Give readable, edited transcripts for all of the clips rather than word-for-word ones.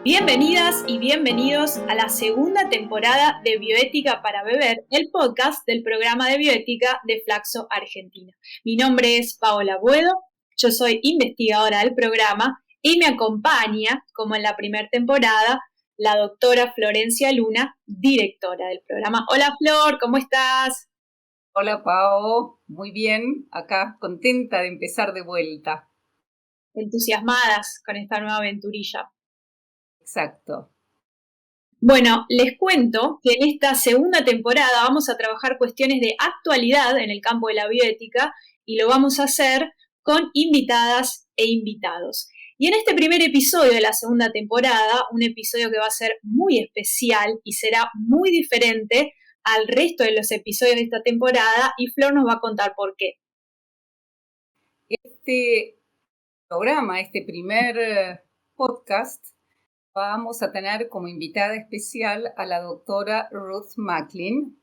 Bienvenidas y bienvenidos a la segunda temporada de Bioética para Beber, el podcast del programa de bioética de Flaxo Argentina. Mi nombre es Paola Buedo, yo soy investigadora del programa y me acompaña, como en la primera temporada, la doctora Florencia Luna, directora del programa. Hola Flor, ¿cómo estás? Hola Pao, muy bien, acá contenta de empezar de vuelta. Entusiasmadas con esta nueva aventurilla. Exacto. Bueno, les cuento que en esta segunda temporada vamos a trabajar cuestiones de actualidad en el campo de la bioética y lo vamos a hacer con invitadas e invitados. Y en este primer episodio de la segunda temporada, un episodio que va a ser muy especial y será muy diferente al resto de los episodios de esta temporada, y Flor nos va a contar por qué. Este programa, este primer podcast, vamos a tener como invitada especial a la doctora Ruth Macklin.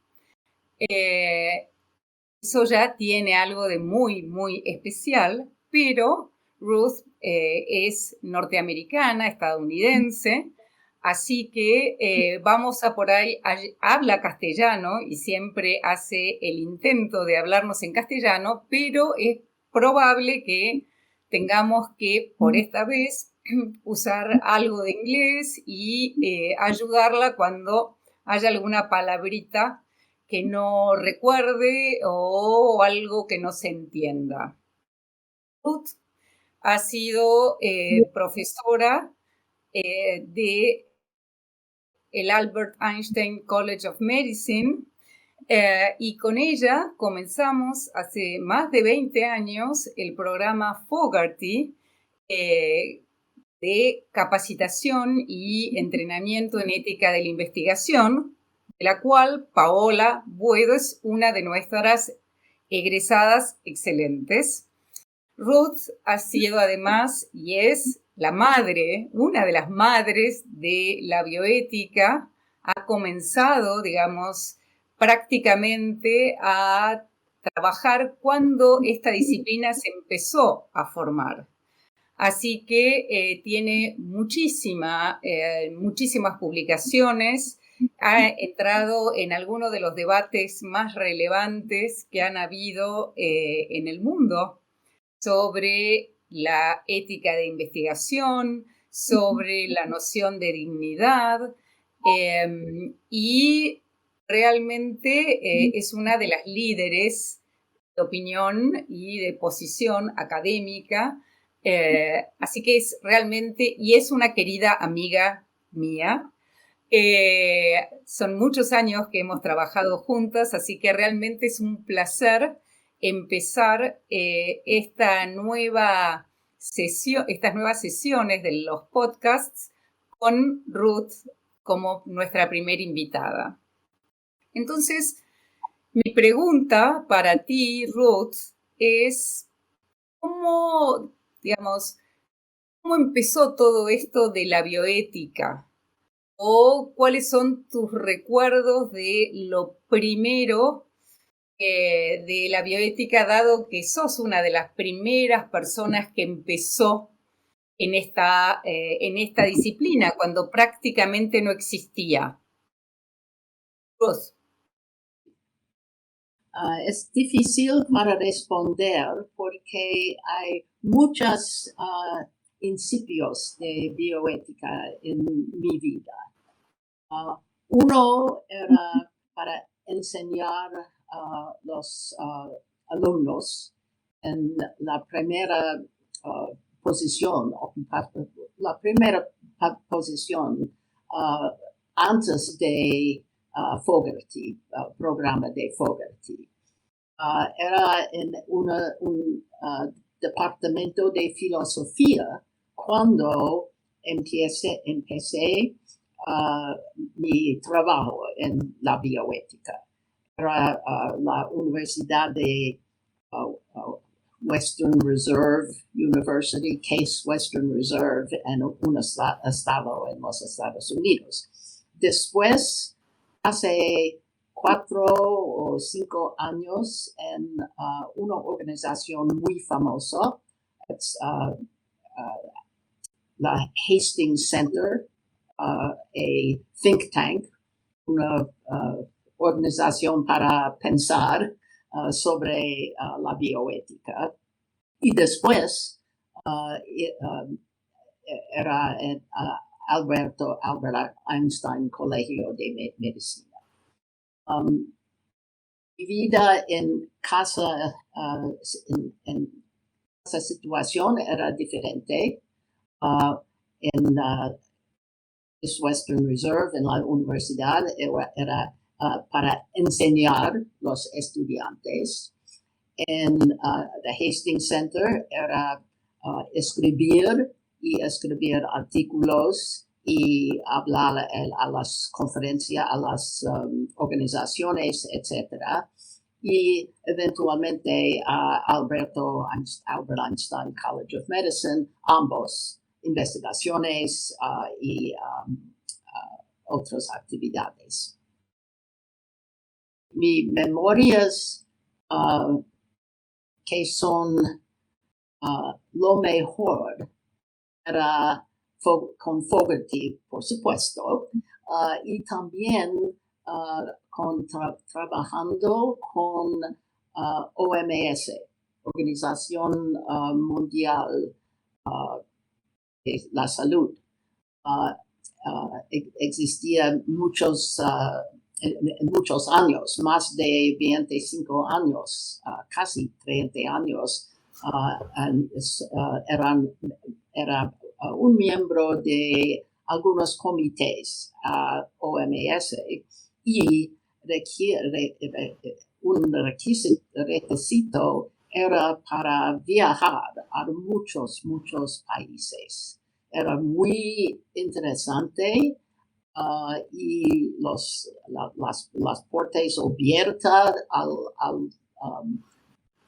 Eso ya tiene algo de muy, muy especial, pero Ruth es norteamericana, estadounidense, así que vamos a por ahí, habla castellano y siempre hace el intento de hablarnos en castellano, pero es probable que tengamos que, por esta vez, usar algo de inglés y ayudarla cuando haya alguna palabrita que no recuerde o algo que no se entienda. Ruth ha sido profesora de el Albert Einstein College of Medicine y con ella comenzamos hace más de 20 años el programa Fogarty de capacitación y entrenamiento en ética de la investigación, de la cual Paola Buedo es una de nuestras egresadas excelentes. Ruth ha sido además y es la madre, una de las madres de la bioética. Ha comenzado, digamos, prácticamente a trabajar cuando esta disciplina se empezó a formar. Así que tiene muchísimas publicaciones, ha entrado en algunos de los debates más relevantes que han habido en el mundo sobre la ética de investigación, sobre la noción de dignidad y realmente es una de las líderes de opinión y de posición académica. Así que es realmente, y es una querida amiga mía. Son muchos años que hemos trabajado juntas, así que realmente es un placer empezar estas nuevas sesiones de los podcasts con Ruth como nuestra primera invitada. Entonces, mi pregunta para ti, Ruth, es ¿cómo, digamos, cómo empezó todo esto de la bioética? ¿O cuáles son tus recuerdos de lo primero de la bioética, dado que sos una de las primeras personas que empezó en esta disciplina, cuando prácticamente no existía? Ruth. Es difícil para responder porque hay muchos principios de bioética en mi vida. Uno era para enseñar a los alumnos en la primera posición, antes de Fogarty, programa de Fogarty. Era en un departamento de filosofía cuando empecé mi trabajo en la bioética. Era la Universidad de Western Reserve University, Case Western Reserve, en un estado en los Estados Unidos. Después, hace 4 o 5 años, en una organización muy famosa, la Hastings Center a think tank, una organización para pensar sobre la bioética. Y después era Albert Einstein Colegio de Medicina. Mi vida en casa, en esa situación era diferente. En Western Reserve, en la universidad, era para enseñar los estudiantes. En the Hastings Center era escribir artículos y hablar a las conferencias, a las organizaciones, etc. Y eventualmente a Albert Einstein College of Medicine, ambos, investigaciones y otras actividades. Mis memorias que son lo mejor era con Fogarty, por supuesto, y también trabajando con OMS, Organización Mundial de la Salud. Existía muchos años, más de 25 años, casi 30 años, era un miembro de algunos comités OMS y un requisito era para viajar a muchos países. Era muy interesante y las puertas abiertas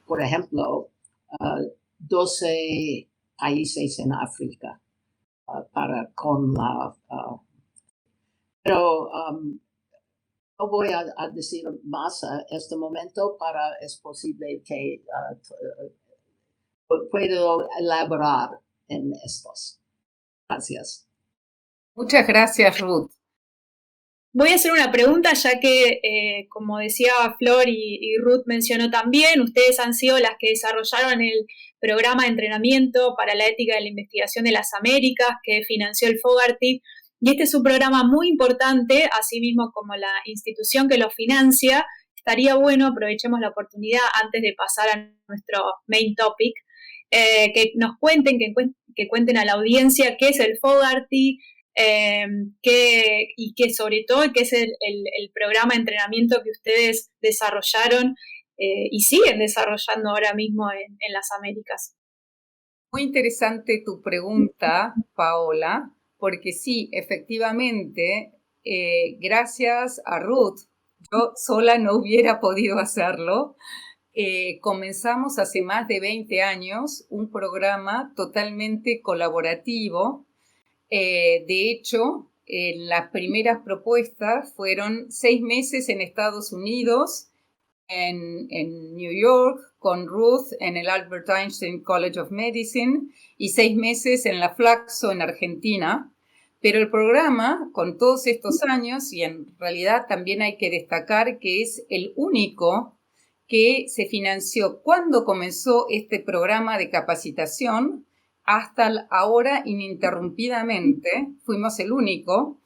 por ejemplo, 12 países en África pero no voy a decir más a este momento es posible que puedo elaborar en estos. Gracias. Muchas gracias, Ruth. Voy a hacer una pregunta ya que, como decía Flor y Ruth mencionó también, ustedes han sido las que desarrollaron el programa de entrenamiento para la ética de la investigación de las Américas que financió el Fogarty. Y este es un programa muy importante, así mismo como la institución que lo financia. Estaría bueno, aprovechemos la oportunidad antes de pasar a nuestro main topic, que nos cuenten, que cuenten a la audiencia qué es el Fogarty, y que sobre todo qué es el programa de entrenamiento que ustedes desarrollaron y siguen desarrollando ahora mismo en las Américas. Muy interesante tu pregunta, Paola, porque sí, efectivamente, gracias a Ruth, yo sola no hubiera podido hacerlo. Comenzamos hace más de 20 años un programa totalmente colaborativo. De hecho, las primeras propuestas fueron 6 meses en Estados Unidos, en New York, con Ruth en el Albert Einstein College of Medicine y 6 meses en la Flaxo en Argentina. Pero el programa, con todos estos años, y en realidad también hay que destacar que es el único que se financió cuando comenzó este programa de capacitación, hasta ahora ininterrumpidamente, somos el único,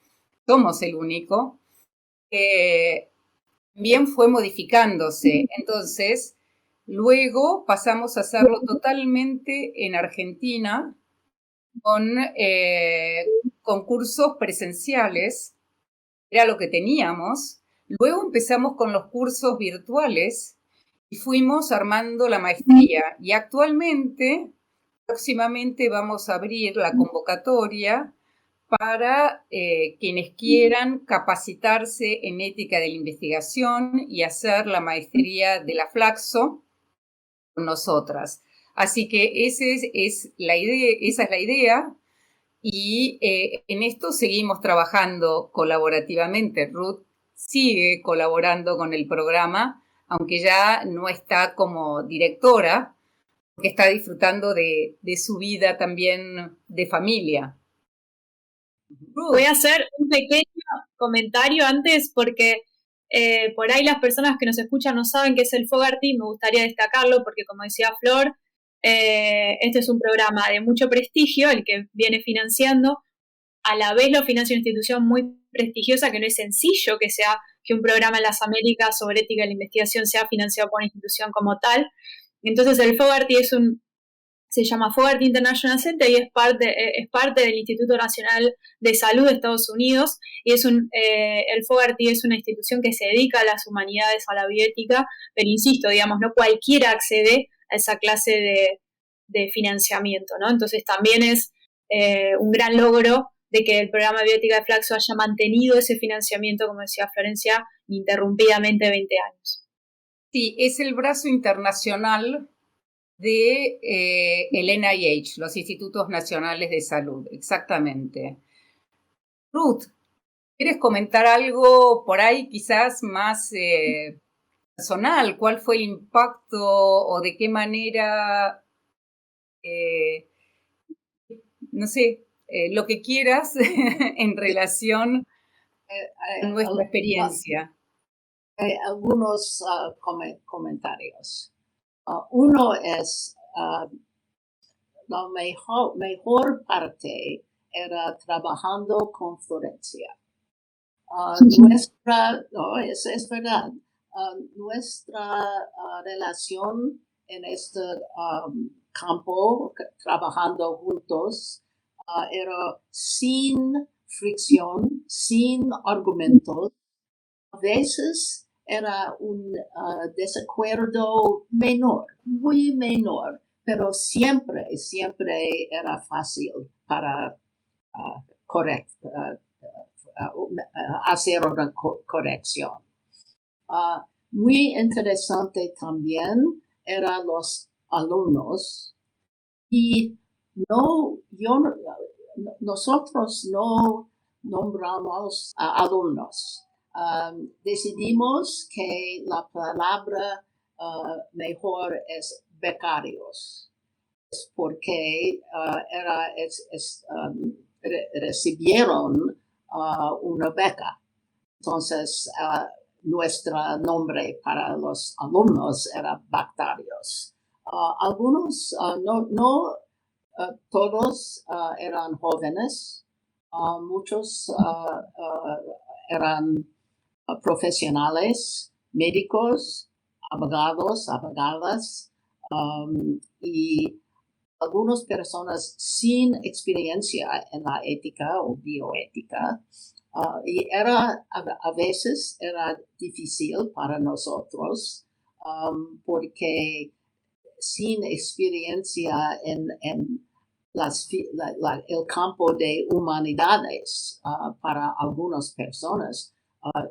también fue modificándose. Entonces, luego pasamos a hacerlo totalmente en Argentina con concursos presenciales, era lo que teníamos. Luego empezamos con los cursos virtuales y fuimos armando la maestría. Y actualmente, próximamente vamos a abrir la convocatoria para quienes quieran capacitarse en ética de la investigación y hacer la maestría de la Flaxo con nosotras. Así que esa es la idea y en esto seguimos trabajando colaborativamente. Ruth sigue colaborando con el programa, aunque ya no está como directora, porque está disfrutando de su vida también de familia. Voy a hacer un pequeño comentario antes porque por ahí las personas que nos escuchan no saben qué es el Fogarty, me gustaría destacarlo porque como decía Flor, este es un programa de mucho prestigio, el que viene financiando, a la vez lo financia una institución muy prestigiosa, que no es sencillo que un programa en las Américas sobre ética de la investigación sea financiado por una institución como tal. Entonces el Fogarty se llama Fogarty International Center y es parte del Instituto Nacional de Salud de Estados Unidos, y el Fogarty es una institución que se dedica a las humanidades, a la bioética, pero insisto, digamos, no cualquiera accede a esa clase de financiamiento, ¿no? Entonces también es un gran logro de que el programa de bioética de Flaxo haya mantenido ese financiamiento, como decía Florencia, ininterrumpidamente 20 años. Sí, es el brazo internacional de el NIH, los Institutos Nacionales de Salud, exactamente. Ruth, ¿quieres comentar algo por ahí quizás más personal? ¿Cuál fue el impacto o de qué manera, no sé, lo que quieras en relación a nuestra experiencia? Algunos comentarios. Uno es la mejor parte era trabajando con Florencia. Es verdad, nuestra relación en este campo, trabajando juntos, era sin fricción, sin argumentos. A veces era un desacuerdo menor, muy menor, pero siempre era fácil para hacer una corrección. Muy interesante también eran los alumnos y nosotros no nombramos alumnos. Decidimos que la palabra mejor es becarios, porque recibieron una beca. Entonces, nuestro nombre para los alumnos era becarios. Algunos, no todos eran jóvenes, muchos eran profesionales, médicos, abogados, abogadas, y algunas personas sin experiencia en la ética o bioética. Y a veces era difícil para nosotros porque sin experiencia en el campo de humanidades para algunas personas,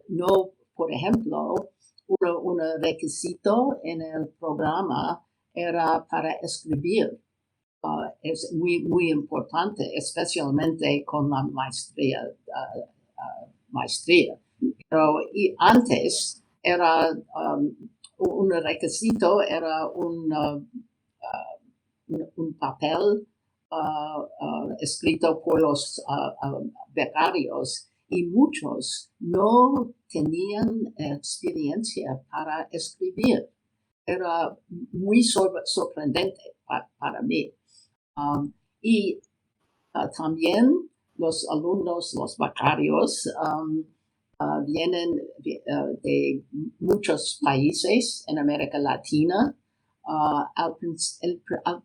no, por ejemplo, un requisito en el programa era para escribir. Es muy importante, especialmente con la maestría. Pero antes era un requisito, era un papel escrito por los becarios, y muchos no tenían experiencia para escribir. Era muy sorprendente para mí. Y también los alumnos, los becarios, vienen de muchos países en América Latina. Al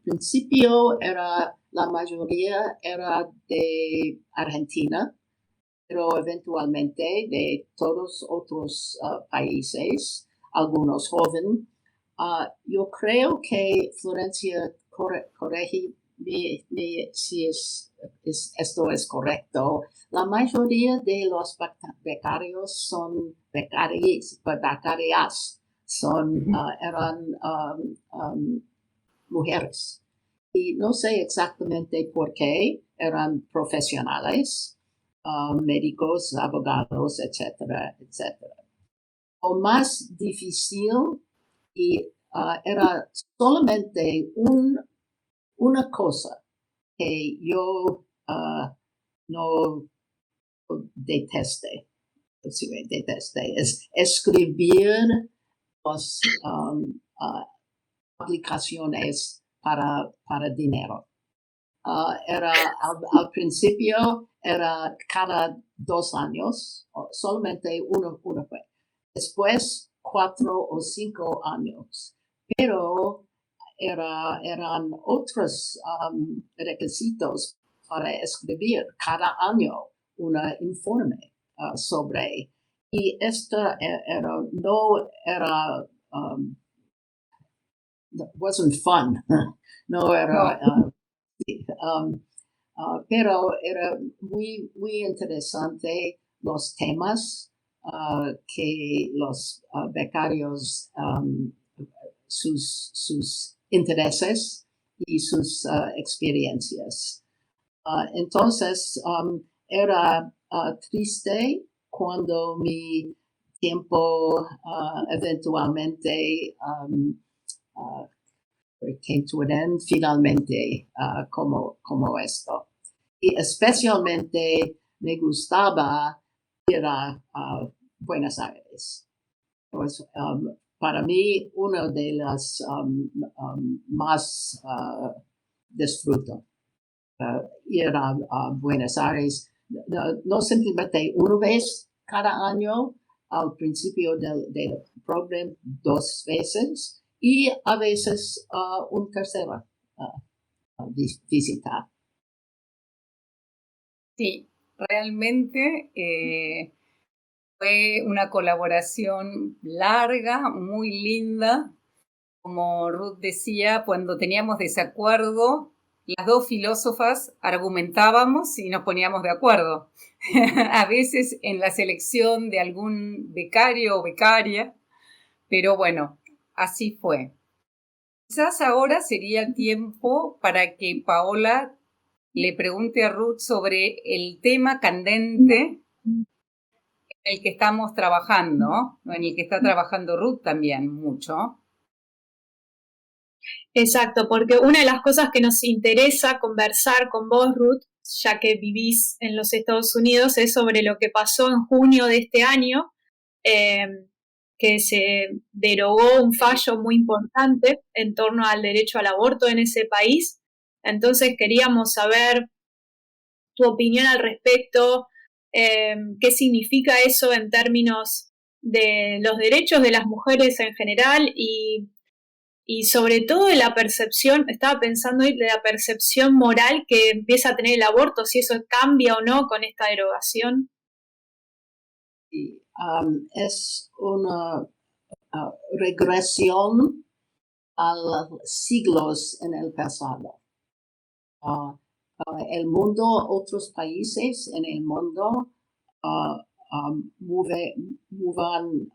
principio la mayoría era de Argentina, pero eventualmente de todos otros países, algunos jóvenes. Yo creo que Florencia corrige si esto es correcto. La mayoría de los becarios son becarias, eran mujeres. Y no sé exactamente por qué, eran profesionales, médicos, abogados, etcétera, etcétera. Lo más difícil era solamente una cosa que yo no detesté, es escribir las aplicaciones para dinero. Era al principio era cada 2 años, solamente uno fue. Después 4 o 5 años, pero eran otros requisitos para escribir cada año un informe sobre. Y esto no era wasn't fun. No era pero era muy interesante los temas que los becarios, sus intereses y sus experiencias. Entonces, era triste cuando mi tiempo eventualmente came to an end finalmente como esto. Y especialmente me gustaba ir a Buenos Aires. Pues, para mí, una de las más disfruto. Ir a Buenos Aires, no simplemente una vez cada año, al principio del programa 2 veces, y a veces una tercera visita. Sí, realmente fue una colaboración larga, muy linda. Como Ruth decía, cuando teníamos desacuerdo, las 2 filósofas argumentábamos y nos poníamos de acuerdo. A veces en la selección de algún becario o becaria, pero bueno, así fue. Quizás ahora sería el tiempo para que Paola le pregunte a Ruth sobre el tema candente en el que estamos trabajando, en el que está trabajando Ruth también mucho. Exacto, porque una de las cosas que nos interesa conversar con vos, Ruth, ya que vivís en los Estados Unidos, es sobre lo que pasó en junio de este año, que se derogó un fallo muy importante en torno al derecho al aborto en ese país. Entonces queríamos saber tu opinión al respecto, qué significa eso en términos de los derechos de las mujeres en general y sobre todo de la percepción, estaba pensando hoy, de la percepción moral que empieza a tener el aborto, si eso cambia o no con esta derogación. Es una regresión a los siglos en el pasado. El mundo, otros países en el mundo muevan,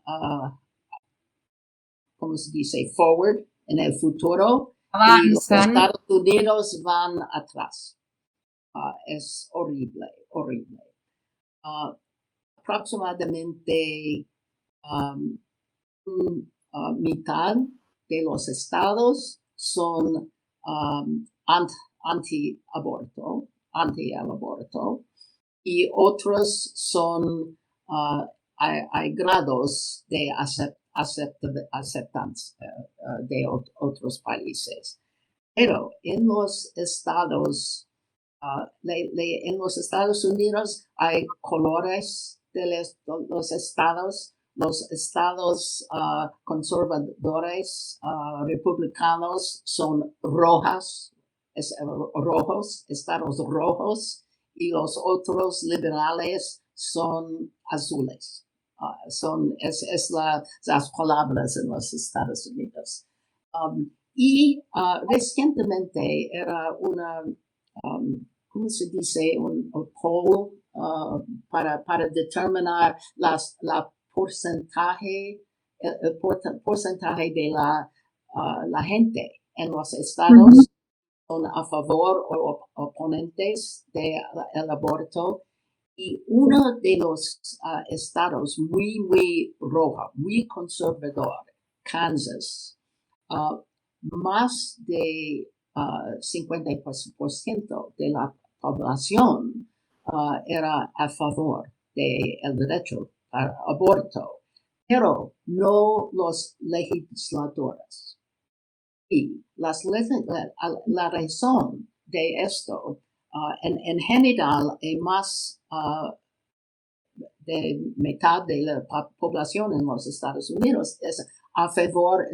¿cómo se dice? Forward, en el futuro. Avanzan. Y los Estados Unidos van atrás. Es horrible. Aproximadamente mitad de los estados son anti-aborto, y otros son, hay grados de aceptancia de otros países. Pero en los estados, en los Estados Unidos hay colores de los estados. Los estados conservadores republicanos son rojos, estados rojos, y los otros liberales son azules. Las palabras en los Estados Unidos. Y recientemente era una, ¿cómo se dice? Un poll para determinar la porcentaje de la gente en los estados son a favor o oponentes del aborto. Y uno de los estados muy rojo, muy conservador, Kansas, más de 50% de la población era a favor del derecho al aborto, pero no los legisladores. Y la razón de esto, en general, hay más de mitad de la población en los Estados Unidos es a favor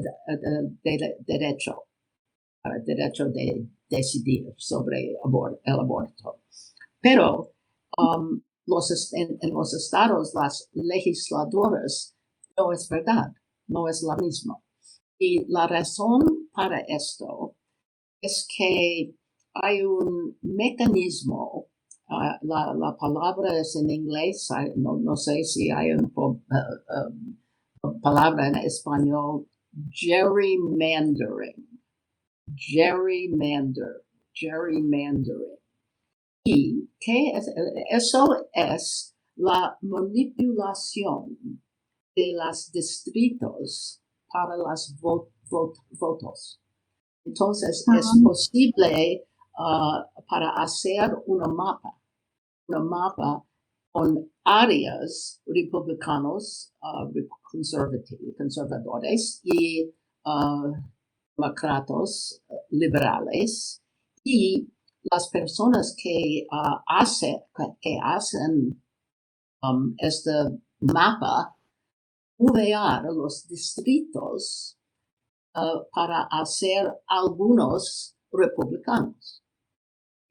del derecho de decidir sobre el aborto. Pero en los estados, las legisladoras, no es verdad, no es la misma. Y la razón para esto es que hay un mecanismo, la palabra es en inglés, no sé si hay una palabra en español, gerrymandering. Y eso es la manipulación de los distritos para los votos. Entonces es posible para hacer una mapa con áreas republicanos, conservadores y demócratas liberales, y las personas que hacen este mapa mover los distritos para hacer algunos republicanos.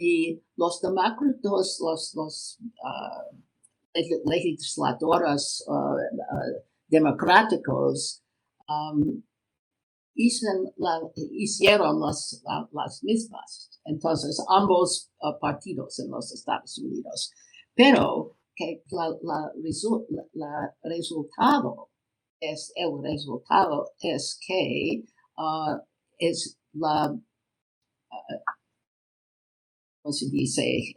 Y los demócratas, los legisladores democráticos hicieron las mismas. Entonces, ambos partidos en los Estados Unidos. Pero que el resultado es que es ¿cómo se dice?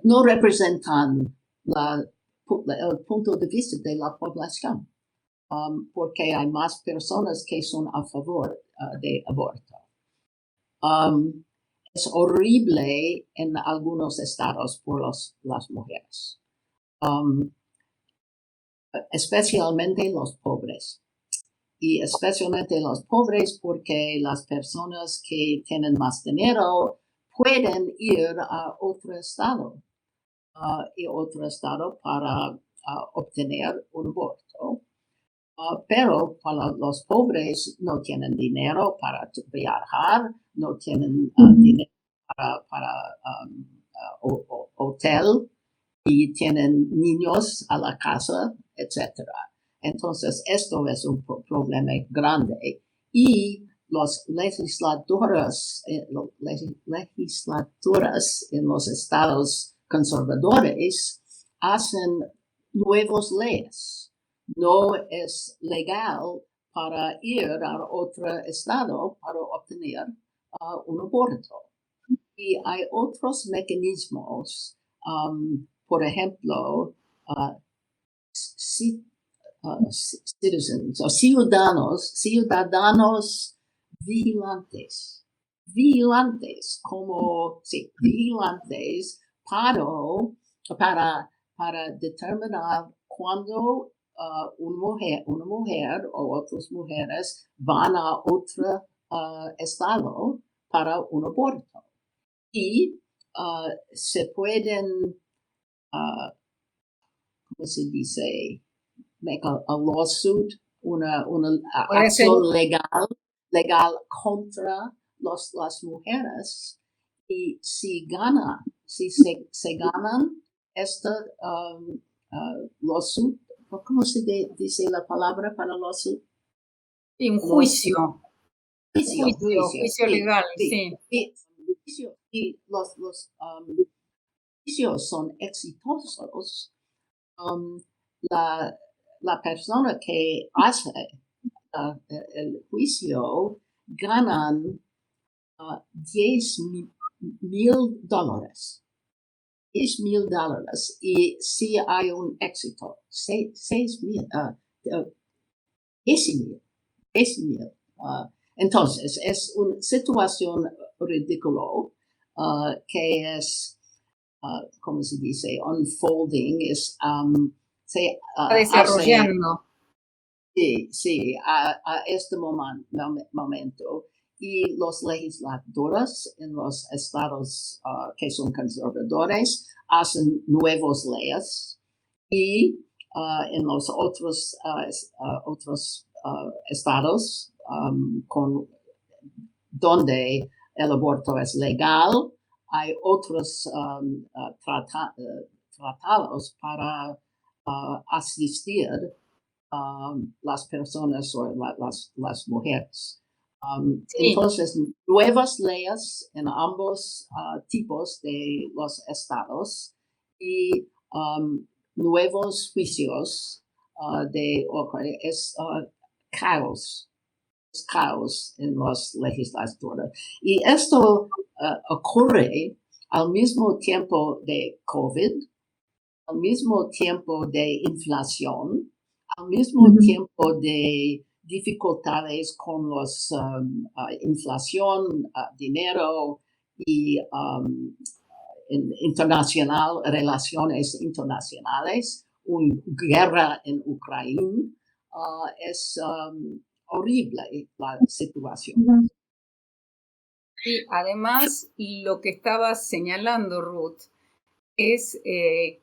No representan el punto de vista de la población. Porque hay más personas que son a favor de aborto. Es horrible en algunos estados por las mujeres, especialmente los pobres. Y especialmente los pobres porque las personas que tienen más dinero pueden ir a otro estado para obtener un aborto. Pero para los pobres no tienen dinero para viajar, no tienen dinero para hotel y tienen niños a la casa, etc. Entonces, esto es un problema grande. Y los legisladores en los estados conservadores hacen nuevas leyes. No es legal para ir a otro estado para obtener un aborto. Y hay otros mecanismos, por ejemplo, citizens o ciudadanos vigilantes para determinar cuándo una mujer o otras mujeres van a otro estado para un aborto. Y se pueden, ¿cómo se dice? Make a lawsuit, una acción legal contra las mujeres. Y si se ganan esta lawsuit, ¿cómo se dice la palabra para lawsuit? Un juicio. Juicio legal, sí. Y los juicios son exitosos. La persona que hace el juicio ganan $10,000. $10,000 y si hay un éxito, 10,000. Entonces, es una situación ridícula que es ¿cómo se dice? Unfolding, se Está desarrollando. Sí, a este momento. Y los legisladores en los estados que son conservadores hacen nuevas leyes y en los otros estados donde el aborto es legal, hay otros tratados para asistir las personas o las mujeres. Sí. Entonces, nuevas leyes en ambos tipos de los estados y nuevos juicios es caos en los legisladores. Y esto ocurre al mismo tiempo de COVID, al mismo tiempo de inflación, al mismo tiempo de dificultades con los inflación, dinero y relaciones internacionales, una guerra en Ucrania, es horrible la situación. Y además, lo que estabas señalando, Ruth, es que,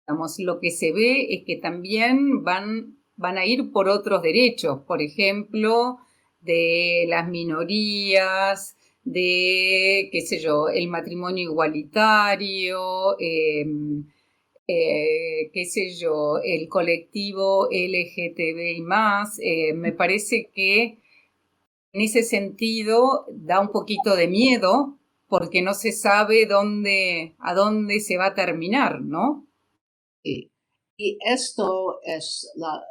digamos, lo que se ve es que también van a ir por otros derechos, por ejemplo, de las minorías, de, qué sé yo, el matrimonio igualitario, qué sé yo, el colectivo LGTBI+, me parece que en ese sentido da un poquito de miedo porque no se sabe a dónde se va a terminar, ¿no? Sí. Y esto es la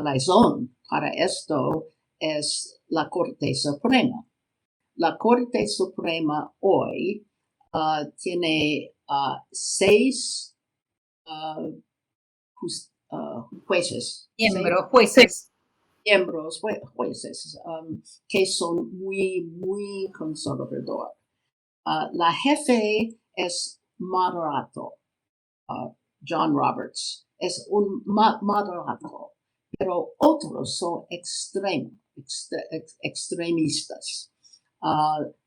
razón para esto es la Corte Suprema. La Corte Suprema hoy tiene 6 jueces. Jueces. Miembros, jueces, que son muy, muy conservadores. La jefe es moderato, John Roberts, es un moderato, pero otros son extremistas.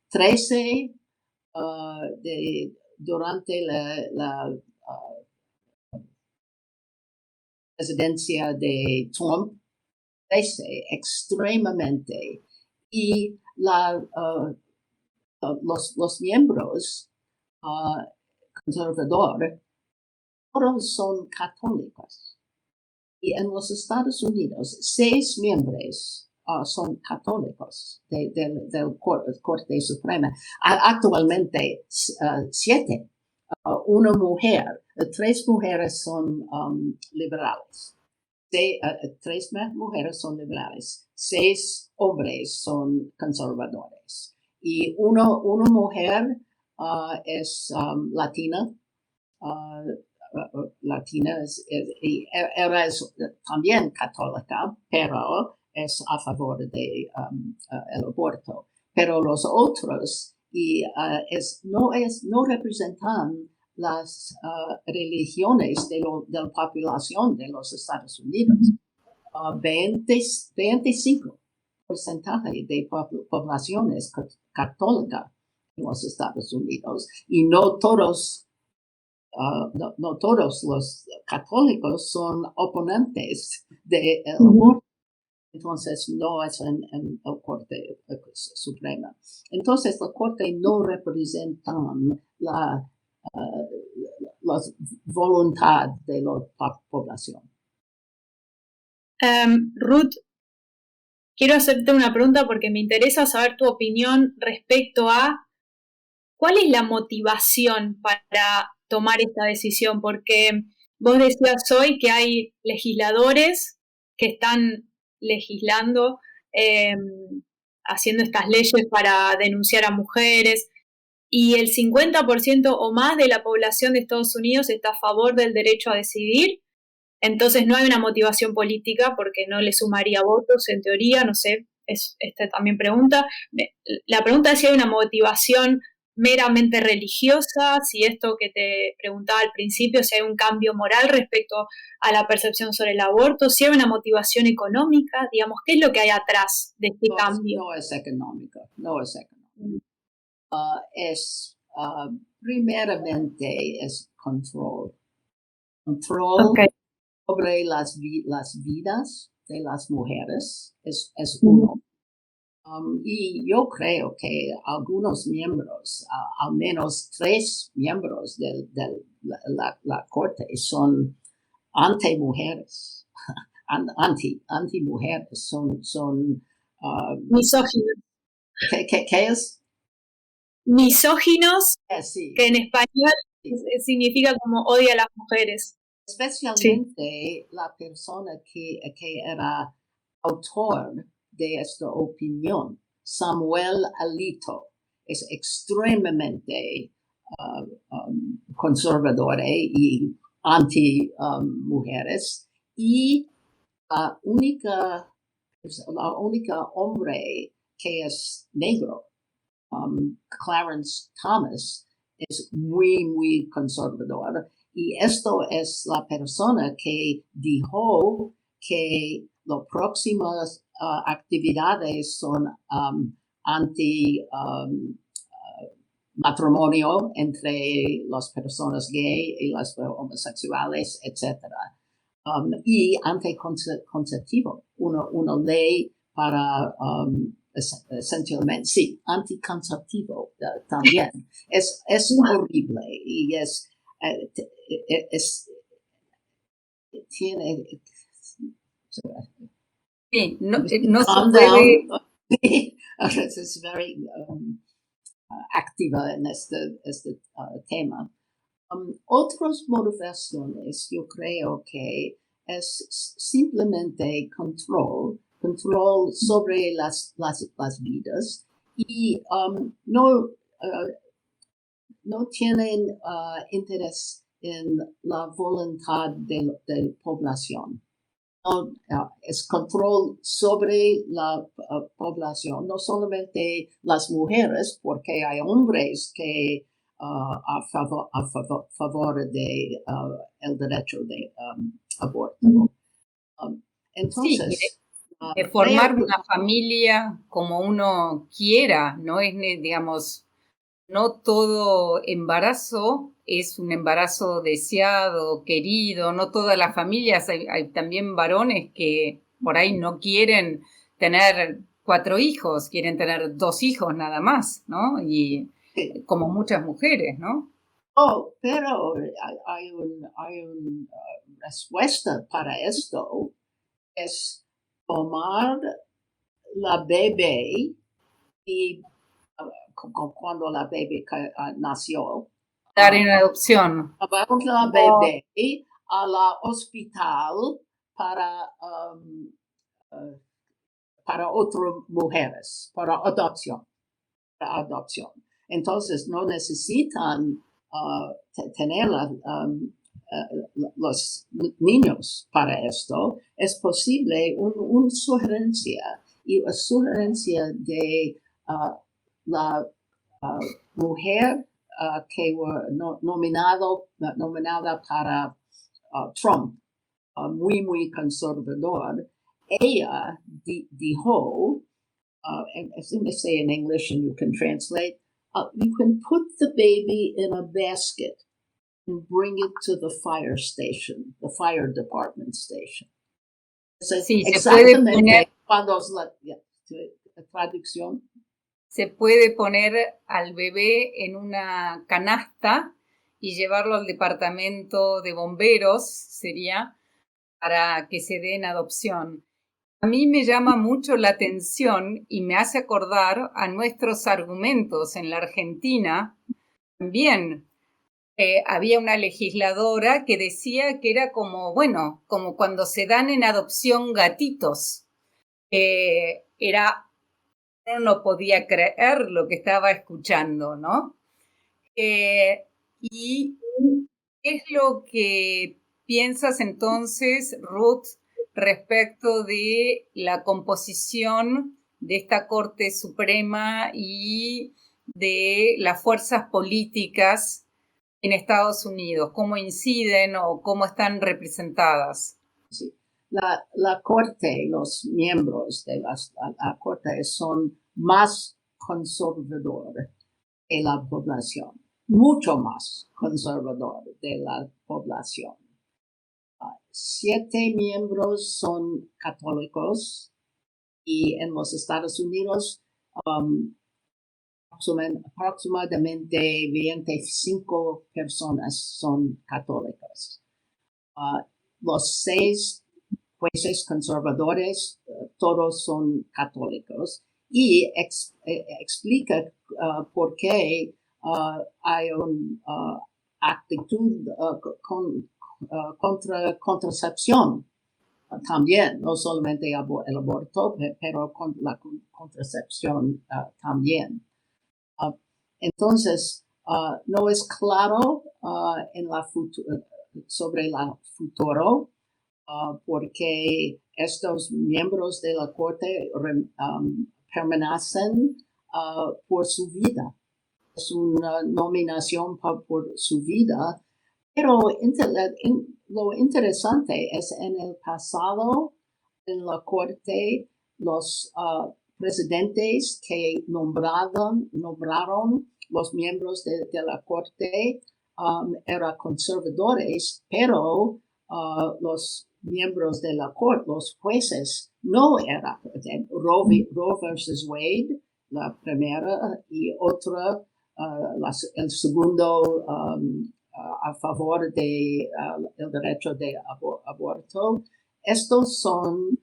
13 durante la presidencia de Trump, 13 extremadamente, y los miembros conservadores todos son católicos. Y en los Estados Unidos, 6 miembros son católicos del Corte Suprema. Actualmente, 7. Una mujer, 3 mujeres son liberales. 3 mujeres son liberales, 6 hombres son conservadores. Y una mujer es latina. Latina era también católica, pero es a favor de el aborto. Pero los otros no representan las religiones de la población de los Estados Unidos. 25% de poblaciones católicas en los Estados Unidos, y no todos los católicos son oponentes del aborto. Entonces, no es en la Corte Suprema. Entonces, la Corte no representa la voluntad de la población. Ruth, quiero hacerte una pregunta porque me interesa saber tu opinión respecto a cuál es la motivación para tomar esta decisión, porque vos decías hoy que hay legisladores que están legislando, haciendo estas leyes para denunciar a mujeres, y el 50% o más de la población de Estados Unidos está a favor del derecho a decidir. Entonces no hay una motivación política porque no le sumaría votos, en teoría, no sé, esta también pregunta. La pregunta es si hay una motivación meramente religiosa, si esto que te preguntaba al principio, si hay un cambio moral respecto a la percepción sobre el aborto, si hay una motivación económica, digamos, ¿qué es lo que hay atrás de este cambio? No es económico, no es económico. Mm. Es primeramente es control. Control Okay. sobre las vidas de las mujeres es uno. Y yo creo que algunos miembros, al menos 3 miembros de la corte son anti-mujeres, anti-mujeres, son Misóginos. ¿qué es? Misóginos, Sí. que en español significa como odia a las mujeres. Especialmente sí. La persona que era autor de esta opinión, Samuel Alito, es extremadamente conservador y anti-mujeres y la única hombre que es negro, Clarence Thomas, es muy conservador. Y esto es la persona que dijo que las próximas actividades son anti matrimonio entre las personas gay y las homosexuales, etc. Y anticonceptivo, una ley para esencialmente, sí, anticonceptivo también. Es horrible y tiene... Sí, no se puede... Es very activa en este tema. Otras motivaciones, yo creo que es simplemente control sobre las vidas y no tienen interés en la voluntad de la población. No, es control sobre la población, no solamente las mujeres, porque hay hombres que a favor de el derecho de aborto. Entonces, de formar una familia como uno quiera, no es, digamos, no todo embarazo es un embarazo deseado, querido, no todas las familias, hay también varones que por ahí no quieren tener 4 hijos, quieren tener 2 hijos nada más, ¿no? Y como muchas mujeres, ¿no? Pero hay una respuesta para esto, es tomar la bebé y cuando la bebé nació, Dar en adopción. Llevamos la bebé a la hospital para otras mujeres, para adopción. Entonces no necesitan tener los niños para esto. Es posible una sugerencia y una sugerencia de la mujer que fue nominada para Trump, muy conservador. Ella dijo, as I say in English and you can translate, you can put the baby in a basket and bring it to the fire station, the fire department station. Sí, exactamente cuando es la traducción. Se puede poner al bebé en una canasta y llevarlo al departamento de bomberos, sería, para que se dé en adopción. A mí me llama mucho la atención y me hace acordar a nuestros argumentos en la Argentina. También había una legisladora que decía que era como cuando se dan en adopción gatitos. Uno no podía creer lo que estaba escuchando, ¿no? ¿Y qué es lo que piensas entonces, Ruth, respecto de la composición de esta Corte Suprema y de las fuerzas políticas en Estados Unidos, cómo inciden o cómo están representadas. Sí. La Corte, los miembros de la Corte son más conservadores de la población, mucho más conservador de la población. 7 miembros son católicos y en los Estados Unidos aproximadamente 25 personas son católicas. Los 6 jueces conservadores, todos son católicos, y explica por qué hay una actitud contra contracepción también, no solamente el aborto, pero con la contracepción también. Entonces, no es claro sobre el futuro, porque estos miembros de la Corte permanecen por su vida. Es una nominación por su vida, pero lo interesante es en el pasado, en la Corte, los presidentes que nombraron los miembros de la Corte eran conservadores, pero los miembros de la Corte, los jueces, no eran. Roe versus Wade, la primera, y otra, el segundo a favor de el derecho de aborto. Estos son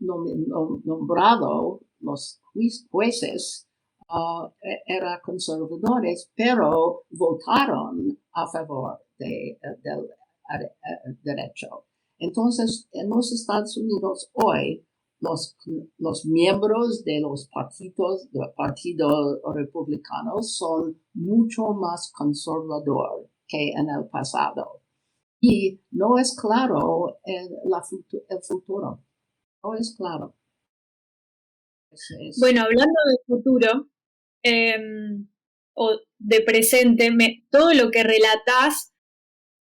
nombrados, los jueces eran conservadores, pero votaron a favor del derecho. Entonces, en los Estados Unidos hoy, los miembros de los partidos republicanos son mucho más conservadores que en el pasado. Y no es claro el futuro. No es claro. Bueno, hablando del futuro o de presente, todo lo que relatás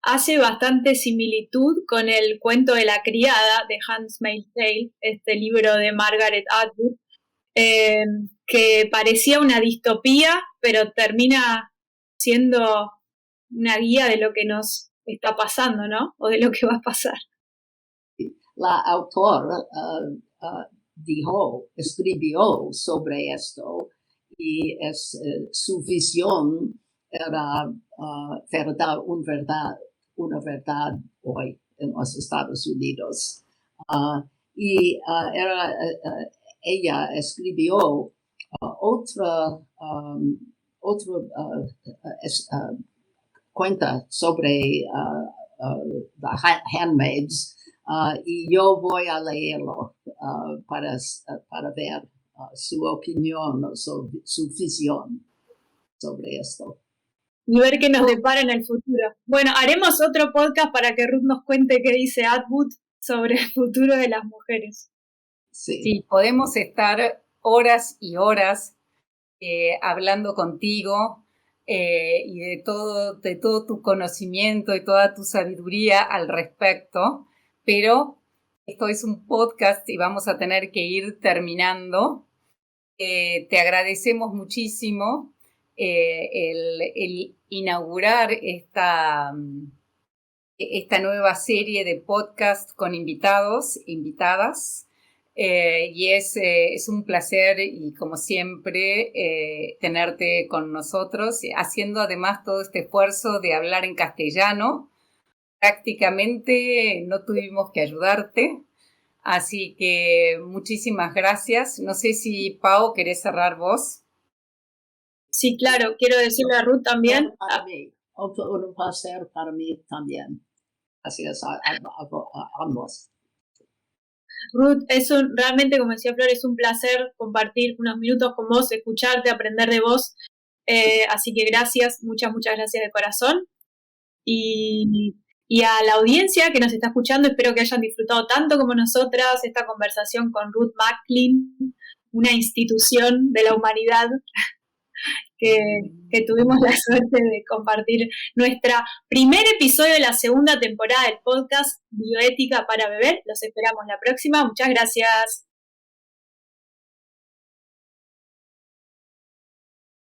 hace bastante similitud con el cuento de la criada de Handmaid's Tale, este libro de Margaret Atwood, que parecía una distopía, pero termina siendo una guía de lo que nos está pasando, ¿no? O de lo que va a pasar. La autora escribió sobre esto y su visión era una verdad hoy en los Estados Unidos. Ella escribió otra cuenta sobre The Handmaids, y yo voy a leerlo para ver su opinión, su visión sobre esto. Y ver qué nos depara en el futuro. Bueno, haremos otro podcast para que Ruth nos cuente qué dice Atwood sobre el futuro de las mujeres. Sí, podemos estar horas y horas hablando contigo y de todo tu conocimiento y toda tu sabiduría al respecto, pero esto es un podcast y vamos a tener que ir terminando. Te agradecemos muchísimo el inaugurar esta nueva serie de podcast con invitados, invitadas, y es un placer y como siempre tenerte con nosotros, haciendo además todo este esfuerzo de hablar en castellano. Prácticamente no tuvimos que ayudarte, así que muchísimas gracias. No sé si, Pau, querés cerrar vos. Sí, claro, quiero decirle a Ruth también. Para mí, un placer para mí también. Gracias a ambos. Ruth, realmente, como decía Flor, es un placer compartir unos minutos con vos, escucharte, aprender de vos. Así que gracias, muchas gracias de corazón. Y a la audiencia que nos está escuchando, espero que hayan disfrutado tanto como nosotras esta conversación con Ruth Macklin, una institución de la humanidad. que tuvimos la suerte de compartir nuestra primer episodio de la segunda temporada del podcast Bioética para Beber. Los esperamos la próxima. Muchas gracias.